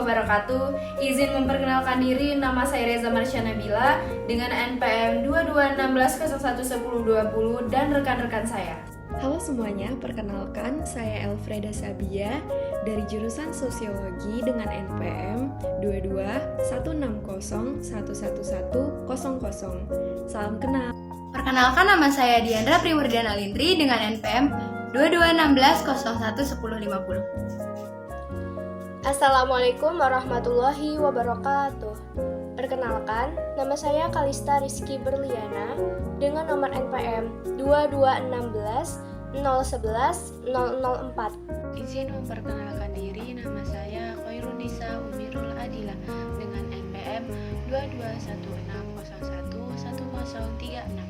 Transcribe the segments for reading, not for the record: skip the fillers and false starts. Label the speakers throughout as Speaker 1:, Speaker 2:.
Speaker 1: wabarakatuh. Izin memperkenalkan diri, nama saya Reza Marsha Nabila dengan NPM 2216011020 dan rekan-rekan saya.
Speaker 2: Halo semuanya, perkenalkan saya Elfreda Sabia dari jurusan Sosiologi dengan NPM 2216011110. Salam kenal.
Speaker 3: Perkenalkan, nama saya Diandra Priwardana Lintri dengan NPM 2216011050.
Speaker 4: Assalamualaikum warahmatullahi wabarakatuh. Perkenalkan, nama saya Kalista Rizky Berliana dengan nomor NPM 2216011004.
Speaker 5: Izin memperkenalkan diri, nama saya Khairunisa Umirul Adila dengan NPM 2216011036.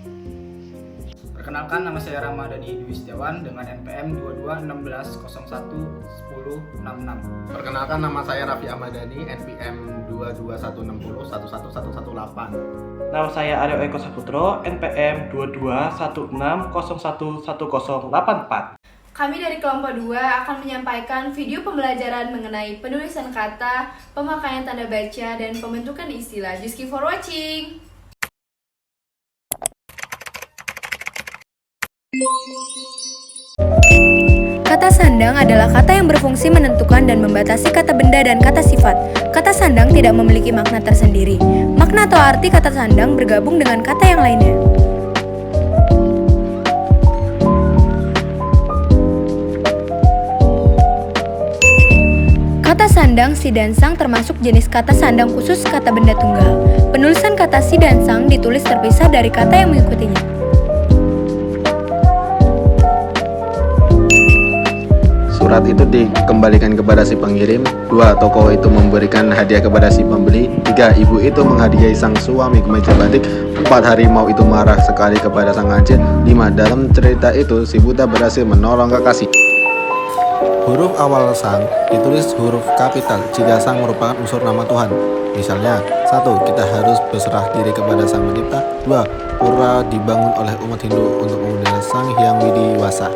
Speaker 6: Perkenalkan, nama saya Ramadhani Dwi Setiawan dengan NPM 2216011066.
Speaker 7: Perkenalkan, nama saya Raffi Ahmadani, NPM 2216011118.
Speaker 8: Nama saya Aryo Eko Saputro, NPM 2216011084.
Speaker 1: Kami dari kelompok 2 akan menyampaikan video pembelajaran mengenai penulisan kata, pemakaian tanda baca, dan pembentukan istilah. Just keep for watching!
Speaker 3: Kata sandang adalah kata yang berfungsi menentukan dan membatasi kata benda dan kata sifat. Kata sandang tidak memiliki makna tersendiri. Makna atau arti kata sandang bergabung dengan kata yang lainnya. Kata sandang si dan sang termasuk jenis kata sandang khusus kata benda tunggal. Penulisan kata si dan sang ditulis terpisah dari kata yang mengikutinya.
Speaker 7: Surat itu dikembalikan kepada si pengirim. 2. Toko itu memberikan hadiah kepada si pembeli. 3. Ibu itu menghadiahi sang suami kemeja batik. 4. Harimau itu marah sekali kepada sang anjing. 5. Dalam cerita itu si buta berhasil menolong kekasih. Huruf awal sang ditulis huruf kapital jika sang merupakan unsur nama Tuhan. Misalnya, 1. Kita harus berserah diri kepada sang pencipta. 2. Pura dibangun oleh umat Hindu untuk memuliakan Sang Hyang Widiwasa.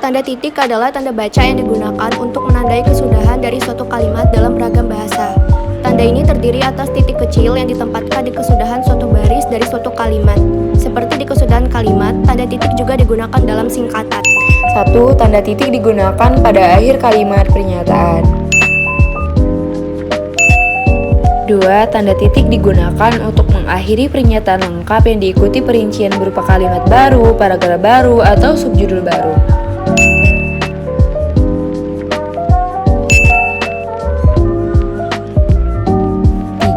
Speaker 4: Tanda titik adalah tanda baca yang digunakan untuk menandai kesudahan dari suatu kalimat dalam beragam bahasa. Tanda ini terdiri atas titik kecil yang ditempatkan di kesudahan suatu baris dari suatu kalimat. Seperti di kesudahan kalimat, tanda titik juga digunakan dalam singkatan.
Speaker 2: 1. Tanda titik digunakan pada akhir kalimat pernyataan. 2. Tanda titik digunakan untuk mengakhiri pernyataan lengkap yang diikuti perincian berupa kalimat baru, paragraf baru, atau subjudul baru.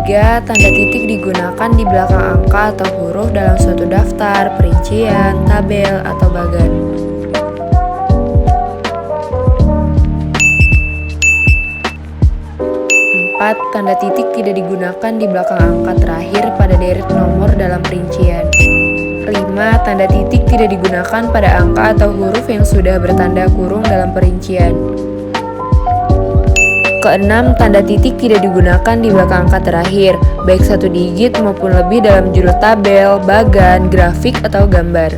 Speaker 2: 3. Tanda titik digunakan di belakang angka atau huruf dalam suatu daftar, perincian, tabel, atau bagan. 4. Tanda titik tidak digunakan di belakang angka terakhir pada deret nomor dalam perincian. 5. Tanda titik tidak digunakan pada angka atau huruf yang sudah bertanda kurung dalam perincian. Keenam, tanda titik tidak digunakan di belakang angka terakhir, baik satu digit maupun lebih dalam judul tabel, bagan, grafik, atau gambar.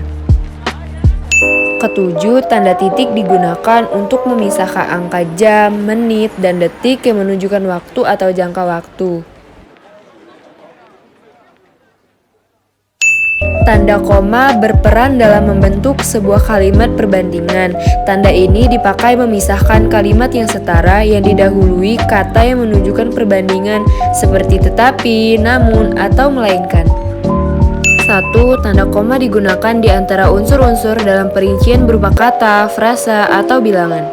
Speaker 2: Ketujuh, tanda titik digunakan untuk memisahkan angka jam, menit, dan detik yang menunjukkan waktu atau jangka waktu. Tanda koma berperan dalam membentuk sebuah kalimat perbandingan. Tanda ini dipakai memisahkan kalimat yang setara yang didahului kata yang menunjukkan perbandingan seperti tetapi, namun, atau melainkan. 1. Tanda koma digunakan di antara unsur-unsur dalam perincian berupa kata, frasa, atau bilangan.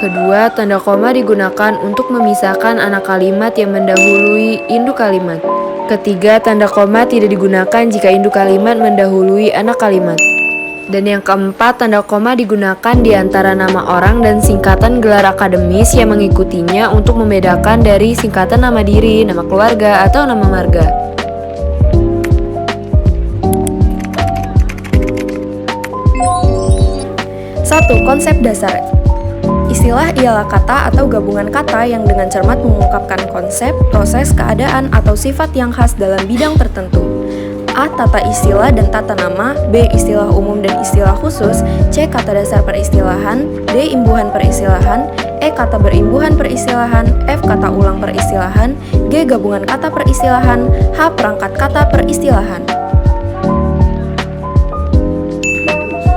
Speaker 2: Kedua, tanda koma digunakan untuk memisahkan anak kalimat yang mendahului induk kalimat. Ketiga, tanda koma tidak digunakan jika induk kalimat mendahului anak kalimat. Dan yang keempat, tanda koma digunakan di antara nama orang dan singkatan gelar akademis yang mengikutinya untuk membedakan dari singkatan nama diri, nama keluarga, atau nama marga. 1. Konsep dasar. Istilah ialah kata atau gabungan kata yang dengan cermat mengungkapkan konsep, proses, keadaan, atau sifat yang khas dalam bidang tertentu. A. Tata istilah dan tata nama. B. Istilah umum dan istilah khusus. C. Kata dasar peristilahan. D. Imbuhan peristilahan. E. Kata berimbuhan peristilahan. F. Kata ulang peristilahan. G. Gabungan kata peristilahan. H. Perangkat kata peristilahan.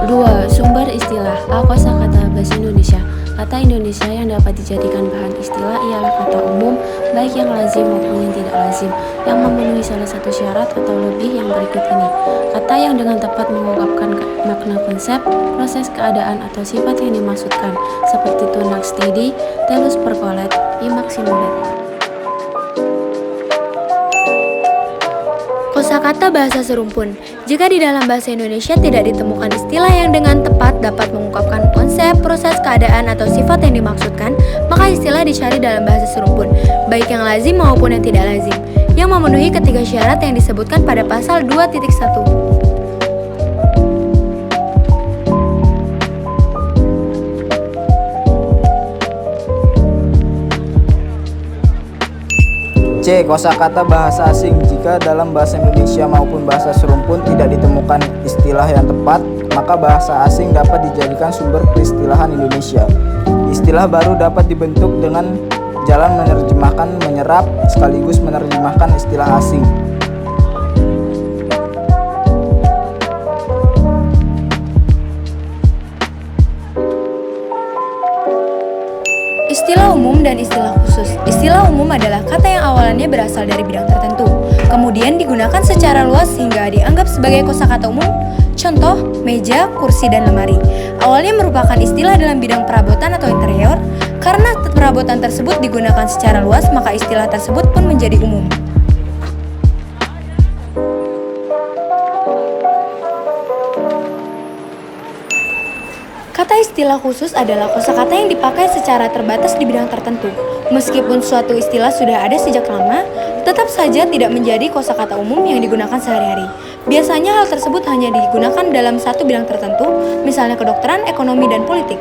Speaker 5: 2. Sumber istilah. A. Kosakata bahasa Indonesia. Kata Indonesia yang dapat dijadikan bahan istilah ialah kata umum, baik yang lazim maupun yang tidak lazim, yang memenuhi salah satu syarat atau lebih yang berikut ini. Kata yang dengan tepat mengungkapkan makna konsep, proses, keadaan, atau sifat yang dimaksudkan, seperti tunak steady, telus percolet, imax simulet.
Speaker 3: Kosakata bahasa serumpun. Jika di dalam bahasa Indonesia tidak ditemukan istilah yang dengan tepat dapat mengungkapkan konsep, proses, keadaan, atau sifat yang dimaksudkan, maka istilah dicari dalam bahasa serumpun, baik yang lazim maupun yang tidak lazim, yang memenuhi ketiga syarat yang disebutkan pada pasal 2.1.
Speaker 6: C. Kosakata bahasa asing. Jika dalam bahasa Indonesia maupun bahasa serumpun tidak ditemukan istilah yang tepat, maka bahasa asing dapat dijadikan sumber peristilahan Indonesia. Istilah baru dapat dibentuk dengan jalan menerjemahkan, menyerap, sekaligus menerjemahkan istilah asing.
Speaker 3: Istilah umum dan istilah khusus. Istilah umum adalah kata yang awalannya berasal dari bidang tertentu, kemudian digunakan secara luas hingga dianggap sebagai kosakata umum. Contoh, meja, kursi, dan lemari. Awalnya merupakan istilah dalam bidang perabotan atau interior. Karena perabotan tersebut digunakan secara luas, maka istilah tersebut pun menjadi umum. Kata istilah khusus adalah kosakata yang dipakai secara terbatas di bidang tertentu. Meskipun suatu istilah sudah ada sejak lama, tetap saja tidak menjadi kosakata umum yang digunakan sehari-hari. Biasanya hal tersebut hanya digunakan dalam satu bidang tertentu, misalnya kedokteran, ekonomi, dan politik.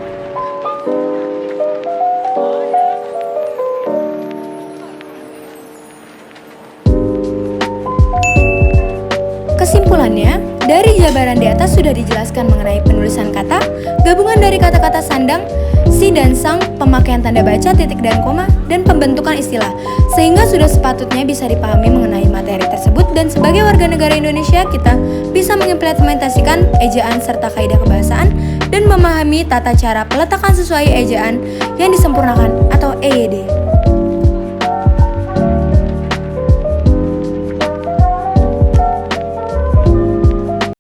Speaker 3: Kesimpulannya, dari jabaran di atas sudah dijelaskan mengenai penulisan kata, gabungan dari kata-kata sandang, si dan sang, pemakaian tanda baca, titik dan koma, dan pembentukan istilah, sehingga sudah sepatutnya bisa dipahami mengenai materi tersebut, dan sebagai warga negara Indonesia kita bisa mengimplementasikan ejaan serta kaidah kebahasaan dan memahami tata cara peletakan sesuai ejaan yang disempurnakan atau EYD.